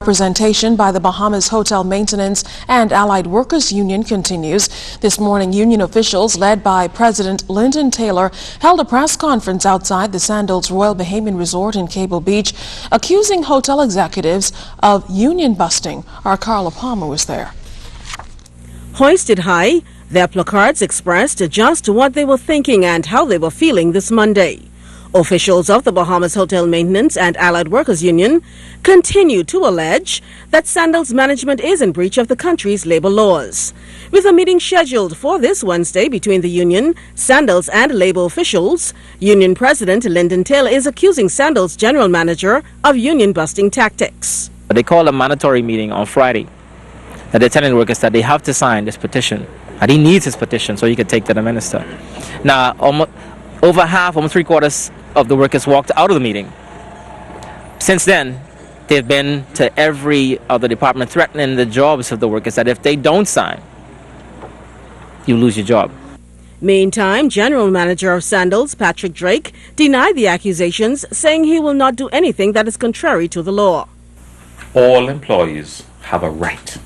Representation by the Bahamas Hotel Maintenance and Allied Workers Union continues. This morning, union officials led by President Lyndon Taylor held a press conference outside the Sandals Royal Bahamian Resort in Cable Beach, accusing hotel executives of union busting. Our Carla Palmer was there. Hoisted high, their placards expressed just what they were thinking and how they were feeling this Monday. Officials of the Bahamas Hotel Maintenance and Allied Workers Union continue to allege that Sandals management is in breach of the country's labor laws. With a meeting scheduled for this Wednesday between the union, Sandals and labor officials, Union President Lyndon Taylor is accusing Sandals General Manager of union-busting tactics. They called a mandatory meeting on Friday that they're telling the workers that they have to sign this petition. And he needs his petition so he can take to the minister. Now, over half, almost three-quarters of the workers walked out of the meeting. Since then, they've been to every other department threatening the jobs of the workers that if they don't sign, you lose your job. Meantime, General Manager of Sandals, Patrick Drake, denied the accusations, saying he will not do anything that is contrary to the law. All employees have a right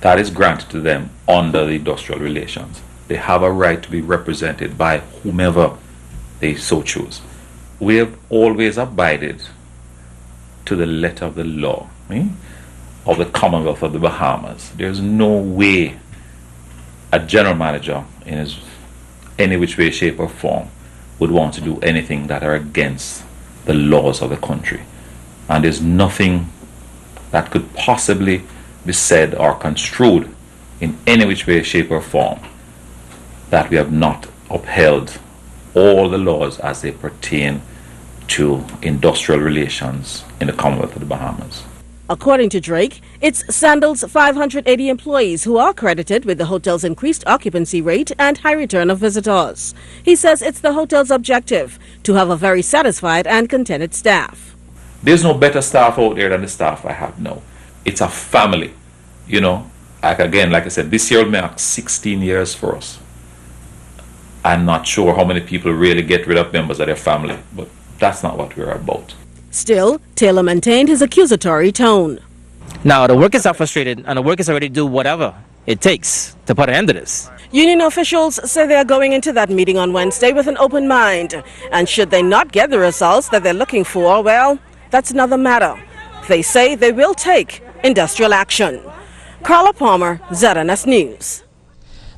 that is granted to them under the industrial relations. They have a right to be represented by whomever they so choose. We have always abided to the letter of the law of the Commonwealth of the Bahamas. There's no way a general manager in any which way, shape or form would want to do anything that are against the laws of the country. And there's nothing that could possibly be said or construed in any which way, shape or form that we have not upheld all the laws as they pertain to industrial relations in the Commonwealth of the Bahamas. According to Drake, it's Sandals' 580 employees who are credited with the hotel's increased occupancy rate and high return of visitors. He says it's the hotel's objective to have a very satisfied and contented staff. There's no better staff out there than the staff I have now. It's a family, Like I said, this year will make 16 years for us. I'm not sure how many people really get rid of members of their family, but that's not what we're about. Still, Taylor maintained his accusatory tone. Now, the workers are frustrated, and the workers already do whatever it takes to put an end to this. Union officials say they are going into that meeting on Wednesday with an open mind. And should they not get the results that they're looking for, well, that's another matter. They say they will take industrial action. Carla Palmer, ZNS News.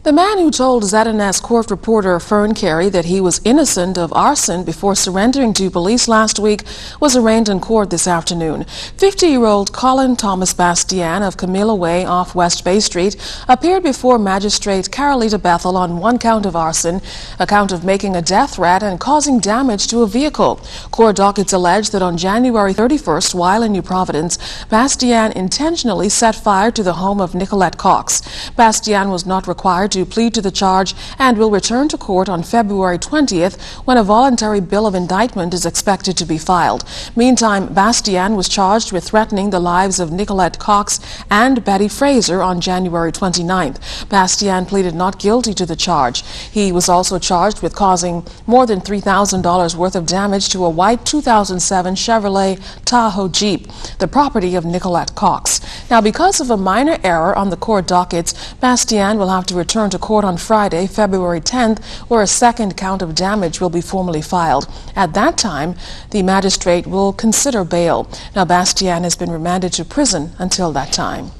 The man who told ZNS court reporter Fern Carey that he was innocent of arson before surrendering to police last week was arraigned in court this afternoon. 50-year-old Colin Thomas Bastian of Camilla Way off West Bay Street appeared before Magistrate Carolita Bethel on one count of arson, a count of making a death threat and causing damage to a vehicle. Court dockets allege that on January 31st, while in New Providence, Bastian intentionally set fire to the home of Nicolette Cox. Bastian was not required to plead to the charge and will return to court on February 20th when a voluntary bill of indictment is expected to be filed. Meantime, Bastian was charged with threatening the lives of Nicolette Cox and Betty Fraser on January 29th. Bastian pleaded not guilty to the charge. He was also charged with causing more than $3,000 worth of damage to a white 2007 Chevrolet Tahoe Jeep, the property of Nicolette Cox. Now, because of a minor error on the court dockets, Bastian will have to return to court on Friday, February 10th, where a second count of damage will be formally filed. At that time, the magistrate will consider bail. Now, Bastian has been remanded to prison until that time.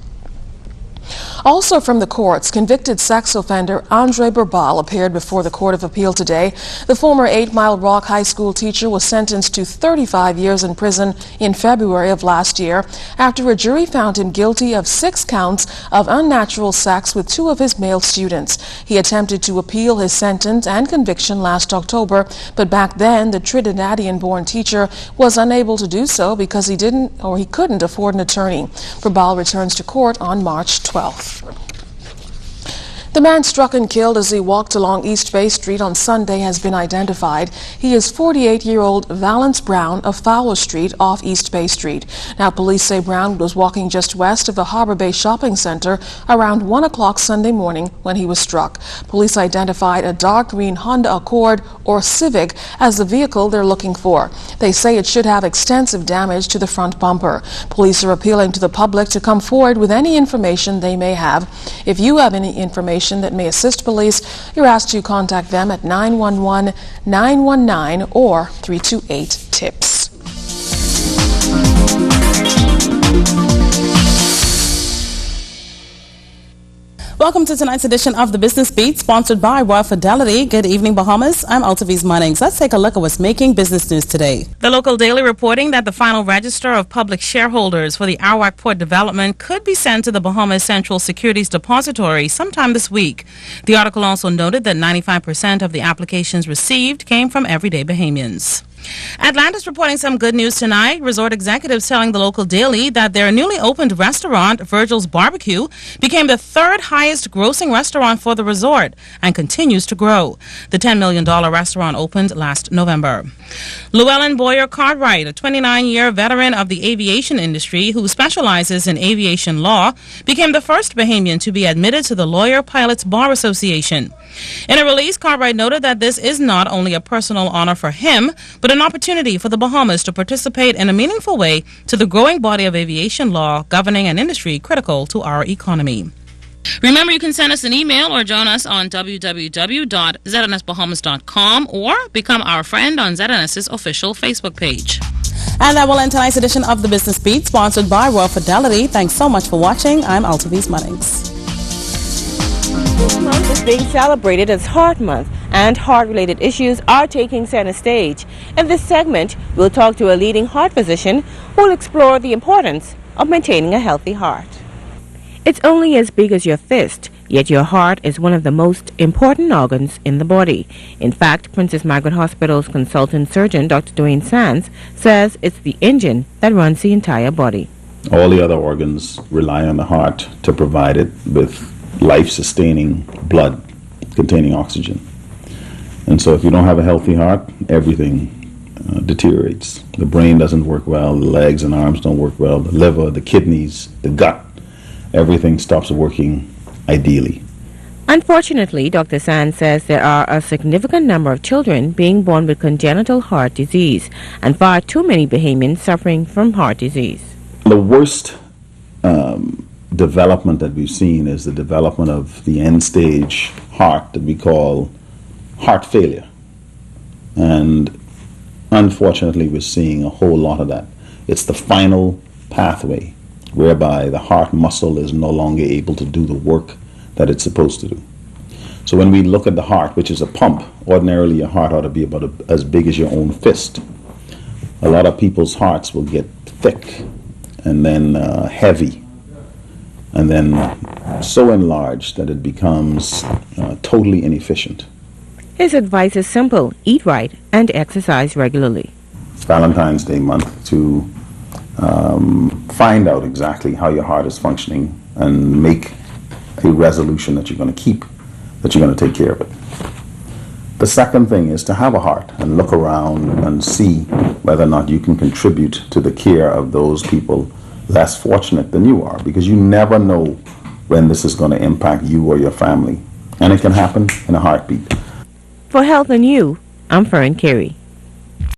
Also from the courts, convicted sex offender Andre Berbal appeared before the Court of Appeal today. The former 8 Mile Rock High School teacher was sentenced to 35 years in prison in February of last year after a jury found him guilty of 6 counts of unnatural sex with 2 of his male students. He attempted to appeal his sentence and conviction last October, but back then the Trinidadian-born teacher was unable to do so because he couldn't afford an attorney. Berbal returns to court on March 12th. The man struck and killed as he walked along East Bay Street on Sunday has been identified. He is 48-year-old Valence Brown of Fowler Street off East Bay Street. Now, police say Brown was walking just west of the Harbor Bay Shopping Center around 1 o'clock Sunday morning when he was struck. Police identified a dark green Honda Accord or Civic as the vehicle they're looking for. They say it should have extensive damage to the front bumper. Police are appealing to the public to come forward with any information they may have. If you have any information that may assist police, you're asked to contact them at 911, 919, or 328-TIPS. Welcome to tonight's edition of the Business Beat, sponsored by Royal Fidelity. Good evening, Bahamas. I'm Altaviz Munnings. Let's take a look at what's making business news today. The local daily reporting that the final register of public shareholders for the Arawak Port development could be sent to the Bahamas Central Securities Depository sometime this week. The article also noted that 95% of the applications received came from everyday Bahamians. Atlanta's reporting some good news tonight. Resort executives telling the local daily that their newly opened restaurant, Virgil's Barbecue, became the third highest grossing restaurant for the resort and continues to grow. The $10 million restaurant opened last November. Llewellyn Boyer Cartwright, a 29-year veteran of the aviation industry who specializes in aviation law, became the first Bahamian to be admitted to the Lawyer Pilots Bar Association. In a release, Cartwright noted that this is not only a personal honor for him, but an opportunity for the Bahamas to participate in a meaningful way to the growing body of aviation law governing an industry critical to our economy. Remember, you can send us an email or join us on www.znsbahamas.com or become our friend on ZNS's official Facebook page. And that will end tonight's edition of the Business Beat, sponsored by Royal Fidelity. Thanks so much for watching. I'm Altaviz Munnings. This month is being celebrated as Heart Month, and heart-related issues are taking center stage. In this segment, we'll talk to a leading heart physician who will explore the importance of maintaining a healthy heart. It's only as big as your fist, yet your heart is one of the most important organs in the body. In fact, Princess Margaret Hospital's consultant surgeon, Dr. Dwayne Sands, says it's the engine that runs the entire body. All the other organs rely on the heart to provide it with life-sustaining blood containing oxygen. And so if you don't have a healthy heart, everything deteriorates. The brain doesn't work well, the legs and arms don't work well, the liver, the kidneys, the gut, everything stops working ideally. Unfortunately, Dr. Sands says there are a significant number of children being born with congenital heart disease and far too many Bahamians suffering from heart disease. The worst development that we've seen is the development of the end-stage heart that we call heart failure. And unfortunately, we're seeing a whole lot of that. It's the final pathway whereby the heart muscle is no longer able to do the work that it's supposed to do. So when we look at the heart, which is a pump, ordinarily your heart ought to be about as big as your own fist. A lot of people's hearts will get thick and then heavy, and then so enlarged that it becomes totally inefficient. His advice is simple: eat right and exercise regularly. It's Valentine's Day month to find out exactly how your heart is functioning and make a resolution that you're going to keep, that you're going to take care of it. The second thing is to have a heart and look around and see whether or not you can contribute to the care of those people less fortunate than you are, because you never know when this is going to impact you or your family, and it can happen in a heartbeat. For Health and You, I'm Fern Carey.